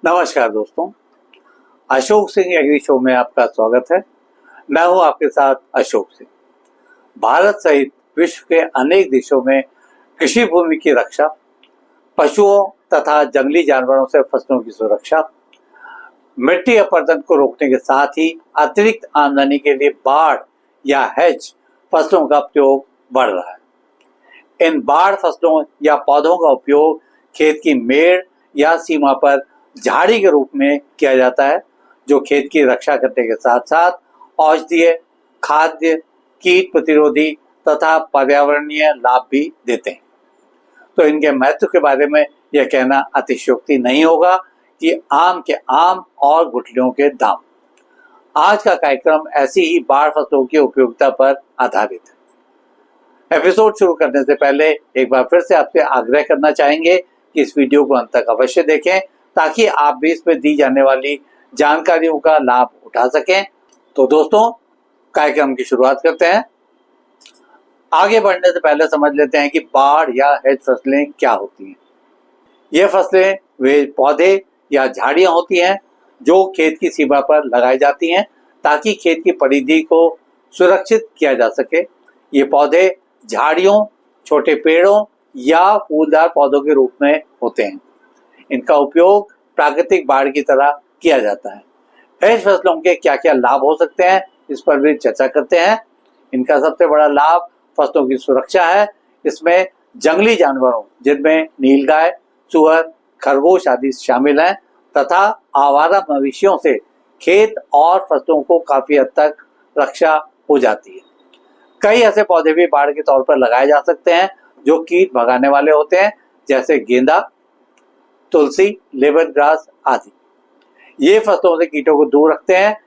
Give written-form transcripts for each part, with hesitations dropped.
नमस्कार दोस्तों, Ashok Singh agree show में आपका स्वागत है। मैं हूं आपके साथ अशोक सिंह। भारत सहित विश्व के अनेक देशों में कृषि भूमि की रक्षा, पशुओं तथा जंगली जानवरों से फसलों की सुरक्षा, मिट्टी अपरदन को रोकने के साथ ही अतिरिक्त आमदनी के लिए बाढ़ या हेज फसलों का उपयोग बढ़ रहा है। इन बाढ़ फसलों या पौधों का उपयोग खेत की मेड़ या सीमा पर झाड़ी के रूप में किया जाता है, जो खेत की रक्षा करने के साथ साथ औषधीय, खाद्य, कीट प्रतिरोधी तथा पर्यावरणीय लाभ भी देते हैं। तो इनके महत्व के बारे में यह कहना अतिशयोक्ति नहीं होगा कि आम के आम और गुठलियों के दाम। आज का कार्यक्रम ऐसी ही बाढ़ फसलों की उपयोगिता पर आधारित है। एपिसोड शुरू करने से पहले एक बार फिर से आपसे आग्रह करना चाहेंगे कि इस वीडियो को अंत तक अवश्य देखें, ताकि आप भी इसमें दी जाने वाली जानकारियों का लाभ उठा सकें। तो दोस्तों, कार्यक्रम की शुरुआत करते हैं। आगे बढ़ने से पहले समझ लेते हैं कि बाढ़ या हेज फसलें क्या होती हैं। ये फसलें वे पौधे या झाड़ियां होती हैं जो खेत की सीमा पर लगाई जाती हैं ताकि खेत की परिधि को सुरक्षित किया जा सके। ये पौधे झाड़ियों, छोटे पेड़ों या फूलदार पौधों के रूप में होते हैं। इनका उपयोग प्राकृतिक बाढ़ की तरह किया जाता है। हेज फसलों के क्या क्या लाभ हो सकते हैं, इस पर भी चर्चा करते हैं। इनका सबसे बड़ा लाभ फसलों की सुरक्षा है। इसमें जंगली जानवरों, जिनमें नीलगाय, सुअर, खरगोश आदि शामिल हैं, तथा आवारा मवेशियों से खेत और फसलों को काफी हद तक रक्षा हो जाती है। कई ऐसे पौधे भी बाढ़ के तौर पर लगाए जा सकते हैं जो कीट भगाने वाले होते हैं, जैसे गेंदा, तुलसी, लेमन ग्रास आदि। ये फसलों से कीटों को दूर रखते हैं।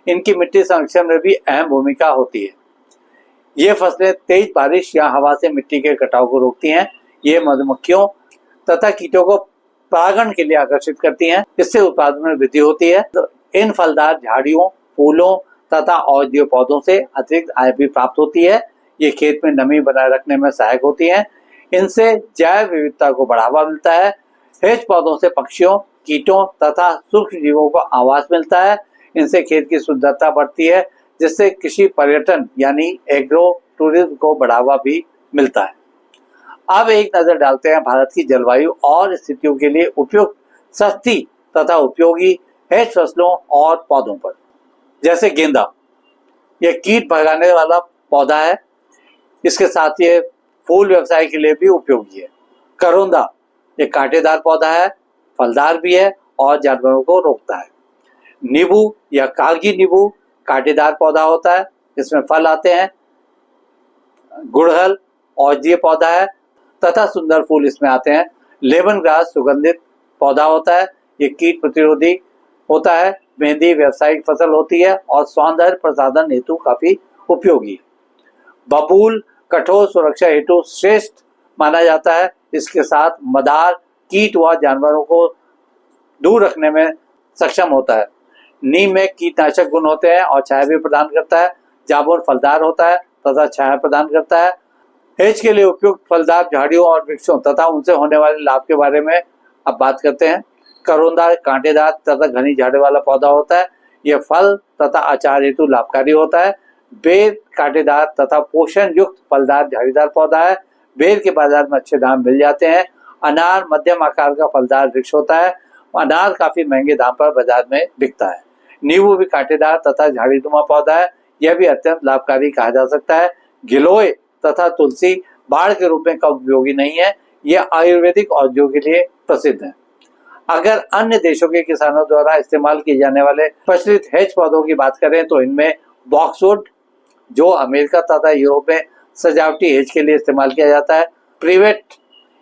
इनकी मिट्टी संरक्षण में भी अहम भूमिका होती है। ये फसलें तेज बारिश या हवा से मिट्टी के कटाव को रोकती हैं। ये मधुमक्खियों तथा कीटों को परागण के लिए आकर्षित करती हैं। इससे उत्पादन में वृद्धि होती है। तो इन फलदार झाड़ियों, फूलों तथा औषधीय पौधों से अतिरिक्त आय भी प्राप्त होती है। ये खेत में नमी बनाए रखने में सहायक होती हैं। इनसे जैव विविधता को बढ़ावा मिलता है। हेज पौधों से पक्षियों, कीटों तथा सूक्ष्म जीवों को आवास मिलता है। इनसे खेत की सुंदरता बढ़ती है, जिससे कृषि पर्यटन यानी एग्रो टूरिज्म को बढ़ावा भी मिलता है। अब एक नजर डालते हैं भारत की जलवायु और स्थितियों के लिए उपयुक्त, सस्ती तथा उपयोगी हेज फसलों और पौधों पर। जैसे गेंदा, यह कीट भगाने वाला पौधा है। इसके साथ ये फूल व्यवसाय के लिए भी उपयोगी है। करोंदा, ये कांटेदार पौधा है, फलदार भी है और जानवरों को रोकता है। नींबू या कागजी नींबू कांटेदार पौधा होता है, इसमें फल आते हैं। गुड़हल औषधीय पौधा है तथा सुंदर फूल इसमें आते हैं। लेमन ग्रास सुगंधित पौधा होता है, ये कीट प्रतिरोधी होता है। मेहंदी व्यावसायिक फसल होती है और सौंदर्य प्रसाधन हेतु काफी उपयोगी है। बबूल कठोर सुरक्षा हेतु श्रेष्ठ माना जाता है। इसके साथ मदार कीट व जानवरों को दूर रखने में सक्षम होता है। नीम में कीटनाशक गुण होते हैं और छाया भी प्रदान करता है। जामुन फलदार होता है तथा छाया प्रदान करता है। हेज के लिए उपयुक्त फलदार झाड़ियों और वृक्षों तथा उनसे होने वाले लाभ के बारे में अब बात करते हैं। करोंदा कांटेदार तथा घनी झाड़ी वाला पौधा होता है। यह फल तथा अचार हेतु लाभकारी होता है। बेर कांटेदार तथा पोषण युक्त फलदार झाड़ीदार पौधा है। बेर के बाजार में अच्छे दाम मिल जाते हैं। अनार मध्यम आकार का फलदार वृक्ष होता है। अनार काफी महंगे दाम पर बाजार में बिकता है। नींबू भी कांटेदार तथा झाड़ीनुमा पौधा है। यह भी अत्यंत लाभकारी कहा जा सकता है। गिलोय तथा तुलसी बाढ़ के रूप में कम उपयोगी नहीं है। यह आयुर्वेदिक औषधियों के लिए प्रसिद्ध है। अगर अन्य देशों के किसानों द्वारा इस्तेमाल किए जाने वाले प्रचलित हेज पौधों की बात करें तो इनमें बॉक्सवुड, जो अमेरिका तथा यूरोप में सजावटी हेज के लिए इस्तेमाल किया जाता है। प्रिवेट,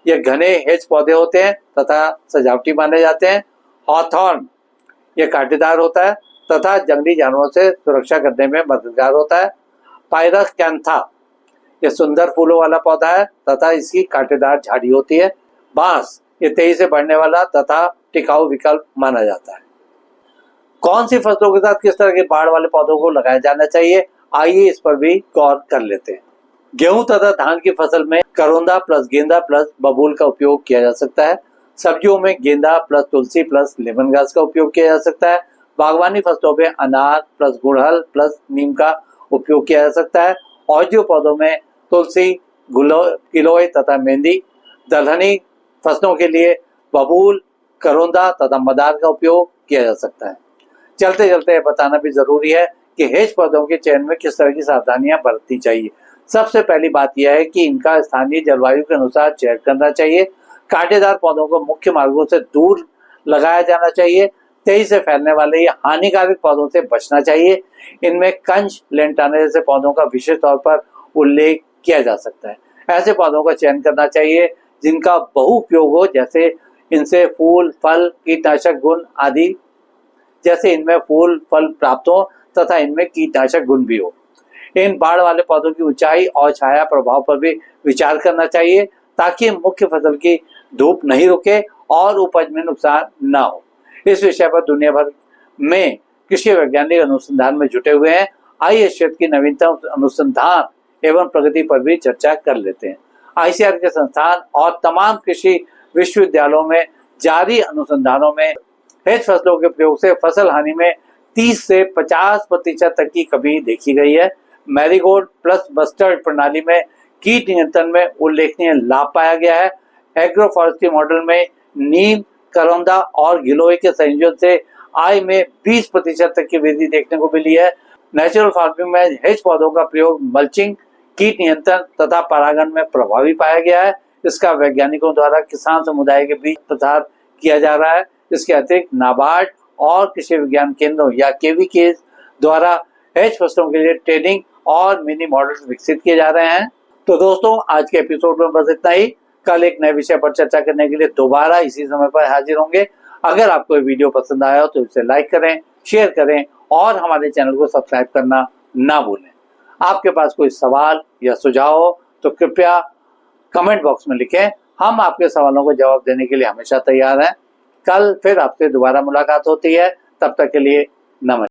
ये घने हेज पौधे होते हैं तथा सजावटी माने जाते हैं। हॉथॉर्न, ये कांटेदार होता है तथा जंगली जानवरों से सुरक्षा करने में मददगार होता है। पायरस कैंथा, ये सुंदर फूलों वाला पौधा है तथा इसकी कांटेदार झाड़ी होती है। बांस, ये तेजी से बढ़ने वाला तथा टिकाऊ विकल्प माना जाता है। कौन सी फसलों के साथ किस तरह के बाढ़ वाले पौधों को लगाया जाना चाहिए, आइए इस पर भी गौर कर लेते हैं। गेहूं तथा धान की फसल में करोंदा प्लस गेंदा प्लस बबूल का उपयोग किया जा सकता है। सब्जियों में गेंदा प्लस तुलसी प्लस लेमन ग्रास का उपयोग किया जा सकता है। बागवानी फसलों में अनार प्लस गुड़हल प्लस नीम का उपयोग किया जा सकता है। औषधीय पौधों में तुलसी, गिलोय तथा मेहंदी। दलहनी फसलों के लिए बबूल, करौंदा तथा मदार का उपयोग किया जा सकता है। चलते चलते बताना भी जरूरी है कि हेज पौधों के चयन में किस तरह की सावधानियां बरतनी चाहिए। सबसे पहली बात यह है कि इनका स्थानीय जलवायु के अनुसार चयन करना चाहिए। कांटेदार पौधों को मुख्य मार्गों से दूर लगाया जाना चाहिए। तेजी से फैलने वाले या हानिकारक पौधों से बचना चाहिए। इनमें कंच, लेंटाना जैसे पौधों का विशेष तौर पर उल्लेख किया जा सकता है। ऐसे पौधों का चयन करना चाहिए जिनका बहुउपयोग हो, जैसे इनसे फूल, फल, कीटनाशक गुण आदि, जैसे इनमें फूल फल प्राप्त हो तथा इनमें कीटनाशक गुण भी हो। इन बाढ़ वाले पौधों की ऊंचाई और छाया प्रभाव पर भी विचार करना चाहिए ताकि मुख्य फसल की धूप नहीं रुके और उपज में नुकसान न हो। इस विषय पर दुनिया भर में कृषि वैज्ञानिक अनुसंधान में जुटे हुए हैं। आइए इस क्षेत्र की नवीनतम अनुसंधान एवं प्रगति पर भी चर्चा कर लेते हैं। आईसीआर के संस्थान और तमाम कृषि विश्वविद्यालयों में जारी अनुसंधानों में हेज फसलों के प्रयोग से फसल हानि में 30 से 50% तक की कमी देखी गई है। मैरीगोल्ड प्लस बस्टर्ड प्रणाली में कीट नियंत्रण में उल्लेखनीय लाभ पाया गया है। एग्रो फॉरेस्ट्री मॉडल में नीम, करौंदा और गिलोय के संयोजन से आय में 20% तक की वृद्धि देखने को मिली है। नेचुरल फार्मिंग में हेज पौधों का प्रयोग मल्चिंग, कीट नियंत्रण तथा परागण में प्रभावी पाया गया है। इसका वैज्ञानिकों द्वारा किसान समुदाय के बीच प्रचार किया जा रहा है। इसके अतिरिक्त नाबार्ड और कृषि विज्ञान केंद्रों या केवीके द्वारा हेज फसलों के लिए ट्रेनिंग और मिनी मॉडल्स विकसित किए जा रहे हैं। तो दोस्तों, आज के एपिसोड में बस इतना ही। कल एक नए विषय पर चर्चा करने के लिए दोबारा इसी समय पर हाजिर होंगे। अगर आपको ये वीडियो पसंद आया हो तो इसे लाइक करें, शेयर करें और हमारे चैनल को सब्सक्राइब करना ना भूलें। आपके पास कोई सवाल या सुझाव हो तो कृपया कमेंट बॉक्स में लिखें। हम आपके सवालों को जवाब देने के लिए हमेशा तैयार हैं। कल फिर आपसे दोबारा मुलाकात होती है। तब तक के लिए नमस्कार।